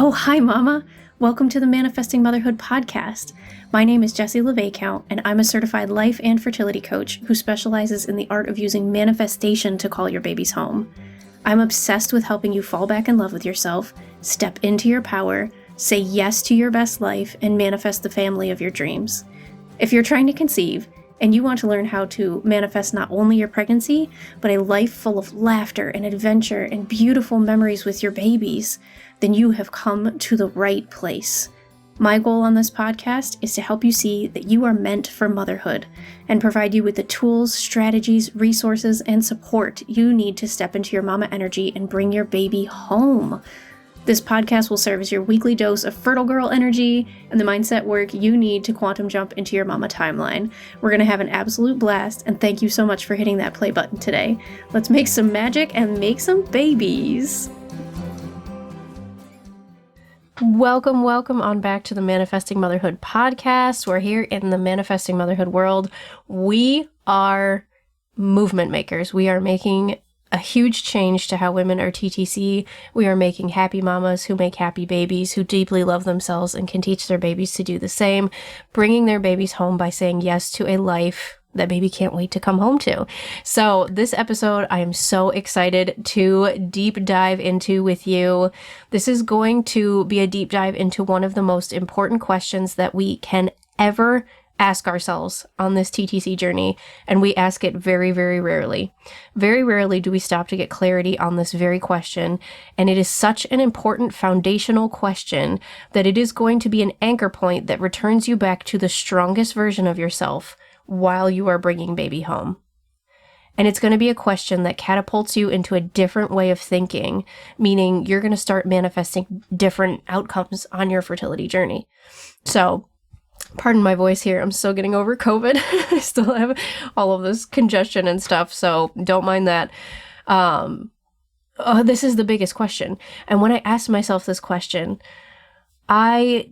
Oh, hi, Mama. Welcome to the Manifesting Motherhood podcast. My name is Jessie LeVay-Count, and I'm a certified life and fertility coach who specializes in the art of using manifestation to call your babies home. I'm obsessed with helping you fall back in love with yourself, step into your power, say yes to your best life, and manifest the family of your dreams. If you're trying to conceive, and you want to learn how to manifest not only your pregnancy, but a life full of laughter and adventure and beautiful memories with your babies, then you have come to the right place. My goal on this podcast is to help you see that you are meant for motherhood and provide you with the tools, strategies, resources, and support you need to step into your mama energy and bring your baby home. This podcast will serve as your weekly dose of fertile girl energy and the mindset work you need to quantum jump into your mama timeline. We're going to have an absolute blast, and thank you so much for hitting that play button today. Let's make some magic and make some babies. Welcome on back to the Manifesting Motherhood podcast. We're here in the Manifesting Motherhood world. We are movement makers. We are making a huge change to how women are TTC. We are making happy mamas who make happy babies, who deeply love themselves and can teach their babies to do the same, bringing their babies home by saying yes to a life that baby can't wait to come home to. So this episode, I am so excited to deep dive into with you. This is going to be a deep dive into one of the most important questions that we can ever ask ourselves on this TTC journey, and we ask it very, very rarely. Very rarely do we stop to get clarity on this very question, and it is such an important foundational question that it is going to be an anchor point that returns you back to the strongest version of yourself while you are bringing baby home. And it's going to be a question that catapults you into a different way of thinking, meaning you're going to start manifesting different outcomes on your fertility journey. So, pardon my voice here. I'm still getting over COVID. I still have all of this congestion and stuff, so don't mind that. This is the biggest question. And when I asked myself this question, I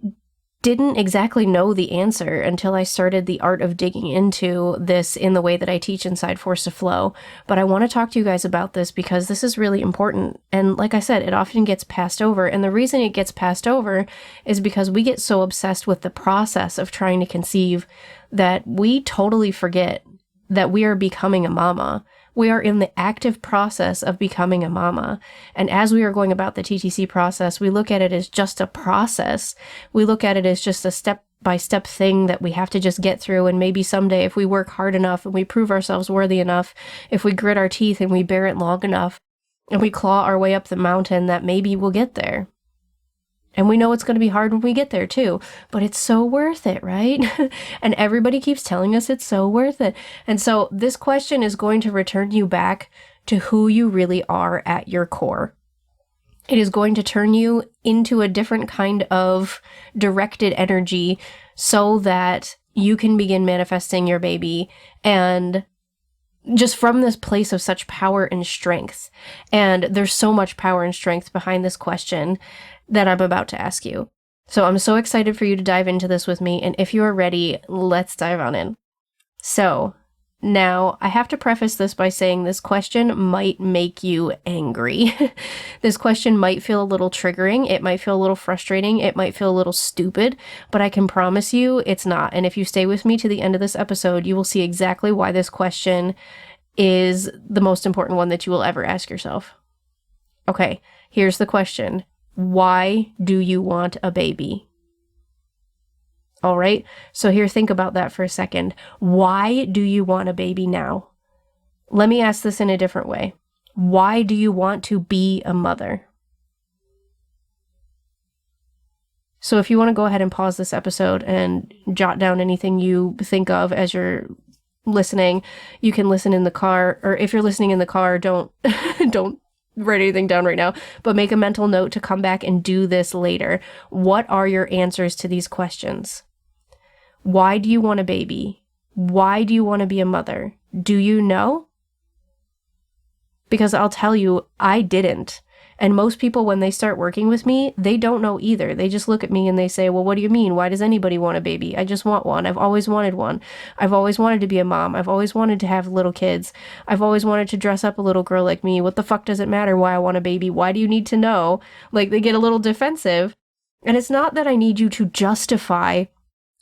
didn't exactly know the answer until I started the art of digging into this in the way that I teach inside Force to Flow. But I want to talk to you guys about this because this is really important. And like I said, it often gets passed over. And the reason it gets passed over is because we get so obsessed with the process of trying to conceive that we totally forget that we are becoming a mama. We are in the active process of becoming a mama. And as we are going about the TTC process, we look at it as just a process. We look at it as just a step-by-step thing that we have to just get through. And maybe someday, if we work hard enough and we prove ourselves worthy enough, if we grit our teeth and we bear it long enough, and we claw our way up the mountain, that maybe we'll get there. And we know it's going to be hard when we get there too, but it's so worth it, right? And everybody keeps telling us it's so worth it. And so this question is going to return you back to who you really are at your core. It is going to turn you into a different kind of directed energy so that you can begin manifesting your baby, and just from this place of such power and strength. And there's so much power and strength behind this question that I'm about to ask you. So I'm so excited for you to dive into this with me. And if you are ready, let's dive on in. So now I have to preface this by saying this question might make you angry. This question might feel a little triggering. It might feel a little frustrating. It might feel a little stupid, but I can promise you it's not. And if you stay with me to the end of this episode, you will see exactly why this question is the most important one that you will ever ask yourself. Okay, here's the question. Why do you want a baby? All right, so here, think about that for a second. Why do you want a baby now? Let me ask this in a different way. Why do you want to be a mother? So if you want to go ahead and pause this episode and jot down anything you think of as you're listening, you can listen in the car, or if you're listening in the car, don't write anything down right now, but make a mental note to come back and do this later. What are your answers to these questions? Why do you want a baby? Why do you want to be a mother? Do you know? Because I'll tell you, I didn't. And most people, when they start working with me, they don't know either. They just look at me and they say, well, what do you mean? Why does anybody want a baby? I just want one. I've always wanted one. I've always wanted to be a mom. I've always wanted to have little kids. I've always wanted to dress up a little girl like me. What the fuck does it matter why I want a baby? Why do you need to know? Like, they get a little defensive. And it's not that I need you to justify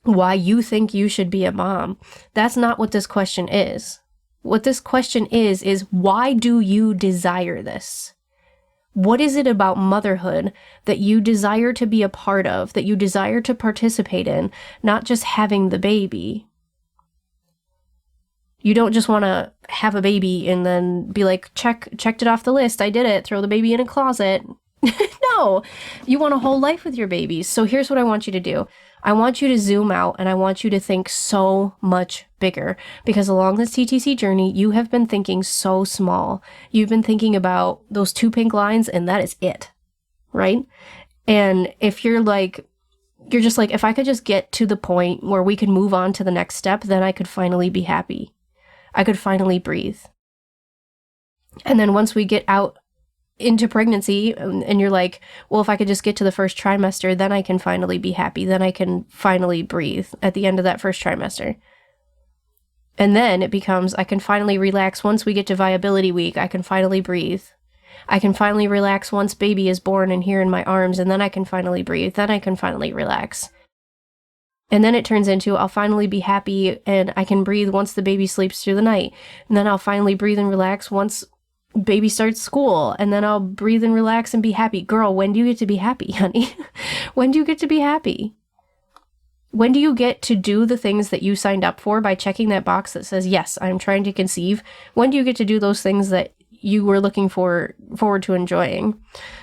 why you think you should be a mom. That's not what this question is. What this question is why do you desire this? What is it about motherhood that you desire to be a part of, that you desire to participate in, not just having the baby? You don't just want to have a baby and then be like, checked it off the list, I did it, throw the baby in a closet. No, you want a whole life with your babies. So here's what I want you to do. I want you to zoom out and I want you to think so much bigger, because along this TTC journey, you have been thinking so small. You've been thinking about those 2 pink lines and that is it, right? And if you're just like, if I could just get to the point where we could move on to the next step, then I could finally be happy. I could finally breathe. And then once we get out into pregnancy and you're like, well, if I could just get to the first trimester, then I can finally be happy. Then I can finally breathe at the end of that first trimester. And then it becomes, I can finally relax once we get to viability week. I can finally breathe. I can finally relax once baby is born and here in my arms, and then I can finally breathe. Then I can finally relax. And then it turns into, I'll finally be happy and I can breathe once the baby sleeps through the night. And then I'll finally breathe and relax once baby starts school, and then I'll breathe and relax and be happy. Girl, when do you get to be happy, honey? When do you get to be happy? When do you get to do the things that you signed up for by checking that box that says, yes, I'm trying to conceive? When do you get to do those things that you were looking forward to enjoying?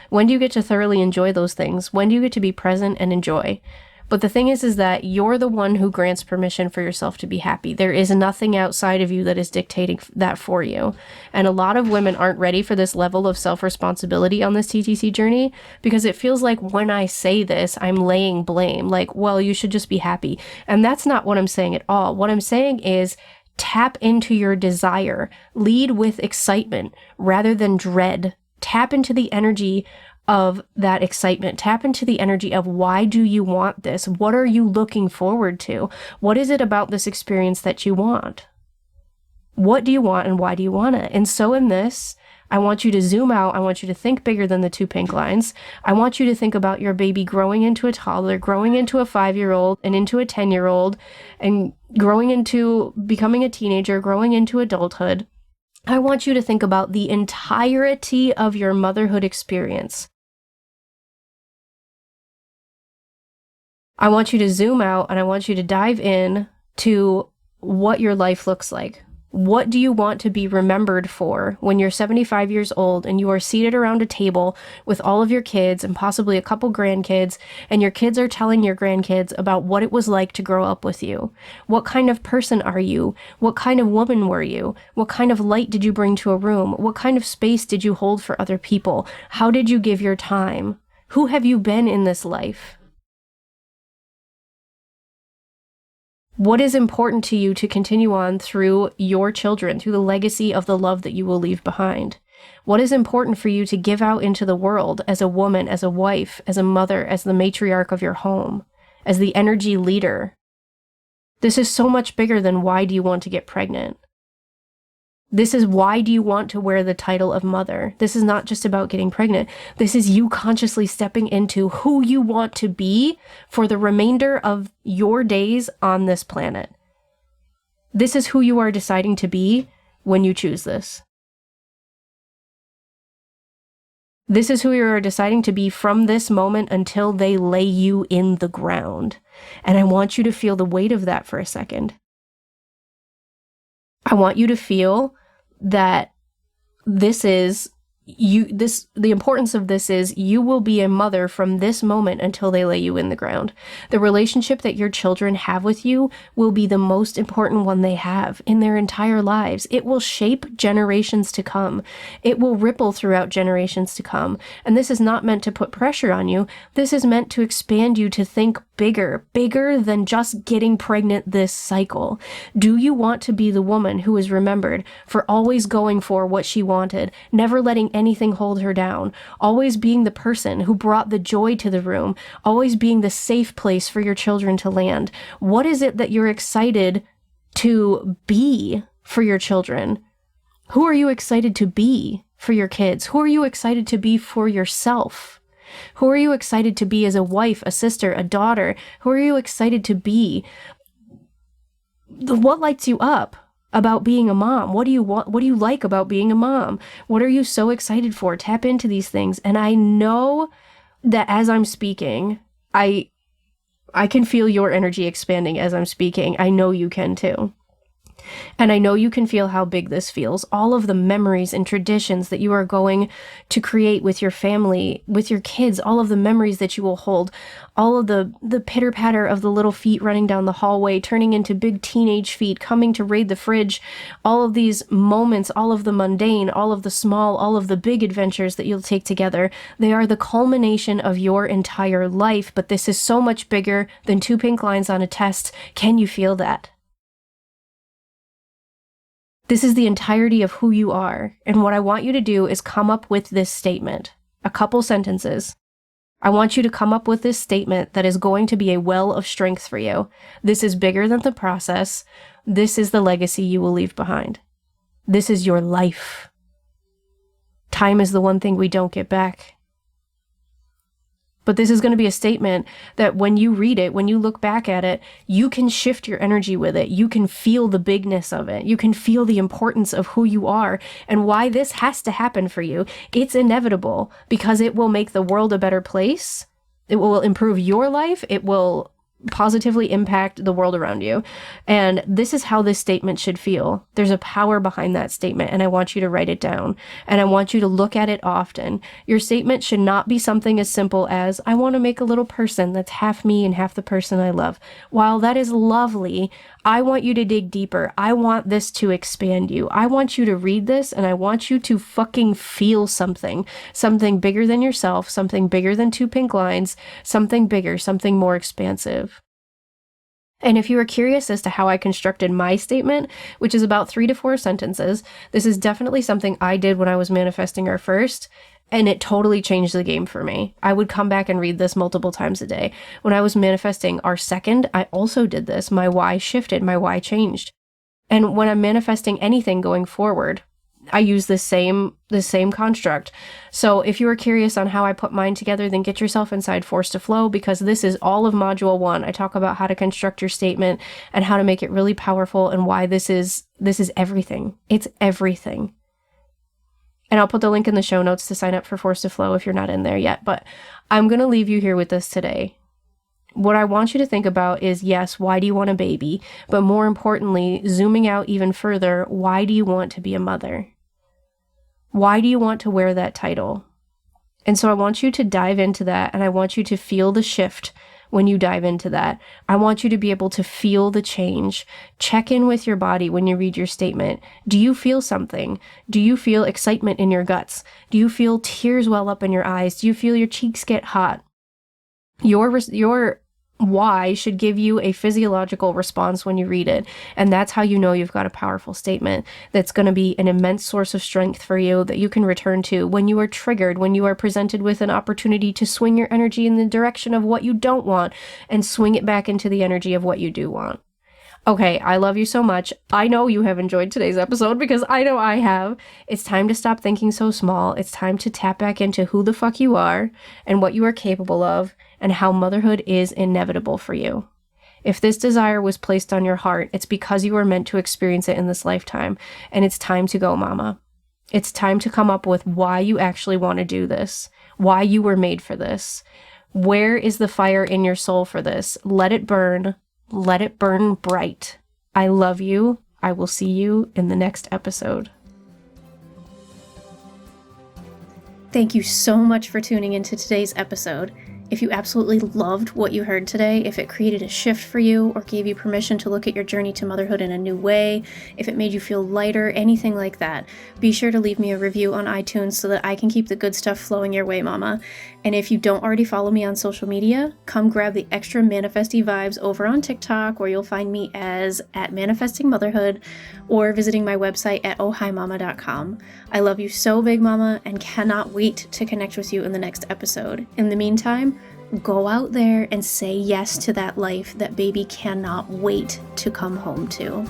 When do you get to thoroughly enjoy those things? When do you get to be present and enjoy? But the thing is that you're the one who grants permission for yourself to be happy. There is nothing outside of you that is dictating that for you. And a lot of women aren't ready for this level of self-responsibility on this TTC journey, because it feels like when I say this, I'm laying blame. Like, well, you should just be happy. And that's not what I'm saying at all. What I'm saying is tap into your desire. Lead with excitement rather than dread. Tap into the energy of that excitement. Tap into the energy of, why do you want this? What are you looking forward to? What is it about this experience that you want? What do you want and why do you want it? And so in this, I want you to zoom out. I want you to think bigger than the 2 pink lines. I want you to think about your baby growing into a toddler, growing into a 5-year-old and into a 10-year-old, and growing into becoming a teenager, growing into adulthood. I want you to think about the entirety of your motherhood experience. I want you to zoom out and I want you to dive in to what your life looks like. What do you want to be remembered for when you're 75 years old and you are seated around a table with all of your kids and possibly a couple grandkids, and your kids are telling your grandkids about what it was like to grow up with you? What kind of person are you? What kind of woman were you? What kind of light did you bring to a room? What kind of space did you hold for other people? How did you give your time? Who have you been in this life? What is important to you to continue on through your children, through the legacy of the love that you will leave behind? What is important for you to give out into the world as a woman, as a wife, as a mother, as the matriarch of your home, as the energy leader? This is so much bigger than, why do you want to get pregnant? This is, why do you want to wear the title of mother? This is not just about getting pregnant. This is you consciously stepping into who you want to be for the remainder of your days on this planet. This is who you are deciding to be when you choose this. This is who you are deciding to be from this moment until they lay you in the ground. And I want you to feel the weight of that for a second. I want you to feel that the importance of this is, you will be a mother from this moment until they lay you in the ground. The relationship that your children have with you will be the most important one they have in their entire lives. It will shape generations to come. It will ripple throughout generations to come. And this is not meant to put pressure on you. This is meant to expand you to think bigger than just getting pregnant this cycle. Do you want to be the woman who is remembered for always going for what she wanted, never letting anything hold her down, always being the person who brought the joy to the room, always being the safe place for your children to land? What is it that you're excited to be for your children? Who are you excited to be for your kids? Who are you excited to be for yourself? Who are you excited to be as a wife, a sister, a daughter? Who are you excited to be? What lights you up about being a mom? What do you want? What do you like about being a mom? What are you so excited for? Tap into these things. And I know that as I'm speaking, I can feel your energy expanding as I'm speaking. I know you can too. And I know you can feel how big this feels. All of the memories and traditions that you are going to create with your family, with your kids, all of the memories that you will hold, all of the pitter patter of the little feet running down the hallway, turning into big teenage feet, coming to raid the fridge, all of these moments, all of the mundane, all of the small, all of the big adventures that you'll take together. They are the culmination of your entire life, but this is so much bigger than 2 pink lines on a test. Can you feel that? This is the entirety of who you are. And what I want you to do is come up with this statement, a couple sentences. I want you to come up with this statement that is going to be a well of strength for you. This is bigger than the process. This is the legacy you will leave behind. This is your life. Time is the one thing we don't get back. But this is going to be a statement that when you read it, when you look back at it, you can shift your energy with it. You can feel the bigness of it. You can feel the importance of who you are and why this has to happen for you. It's inevitable because it will make the world a better place. It will improve your life. It will positively impact the world around you. And this is how this statement should feel. There's a power behind that statement, and I want you to write it down. And I want you to look at it often. Your statement should not be something as simple as, I want to make a little person that's half me and half the person I love. While that is lovely, I want you to dig deeper. I want this to expand you. I want you to read this, and I want you to fucking feel something. Something bigger than yourself, something bigger than 2 pink lines, something bigger, something more expansive. And if you are curious as to how I constructed my statement, which is about 3 to 4 sentences, this is definitely something I did when I was manifesting our first, and it totally changed the game for me. I would come back and read this multiple times a day. When I was manifesting our second, I also did this. My why shifted, my why changed. And when I'm manifesting anything going forward, I use the same construct. So if you are curious on how I put mine together, then get yourself inside Force to Flow, because this is all of module 1. I talk about how to construct your statement and how to make it really powerful and why this is everything. It's everything. And I'll put the link in the show notes to sign up for Force to Flow if you're not in there yet. But I'm going to leave you here with this today. What I want you to think about is, yes, why do you want a baby? But more importantly, zooming out even further, why do you want to be a mother? Why do you want to wear that title? And so I want you to dive into that, and I want you to feel the shift when you dive into that. I want you to be able to feel the change. Check in with your body when you read your statement. Do you feel something? Do you feel excitement in your guts? Do you feel tears well up in your eyes? Do you feel your cheeks get hot? Your why should give you a physiological response when you read it. And that's how you know you've got a powerful statement that's going to be an immense source of strength for you that you can return to when you are triggered, when you are presented with an opportunity to swing your energy in the direction of what you don't want and swing it back into the energy of what you do want. Okay, I love you so much. I know you have enjoyed today's episode because I know I have. It's time to stop thinking so small. It's time to tap back into who the fuck you are and what you are capable of and how motherhood is inevitable for you. If this desire was placed on your heart, it's because you were meant to experience it in this lifetime, and it's time to go, mama. It's time to come up with why you actually want to do this, why you were made for this. Where is the fire in your soul for this? Let it burn. Let it burn bright. I love you. I will see you in the next episode. Thank you so much for tuning into today's episode. If you absolutely loved what you heard today, if it created a shift for you or gave you permission to look at your journey to motherhood in a new way, if it made you feel lighter, anything like that, be sure to leave me a review on iTunes so that I can keep the good stuff flowing your way, mama. And if you don't already follow me on social media, come grab the extra manifesty vibes over on TikTok, where you'll find me as @manifestingmotherhood, or visiting my website at ohhimama.com. I love you so big, mama, and cannot wait to connect with you in the next episode. In the meantime, go out there and say yes to that life that baby cannot wait to come home to.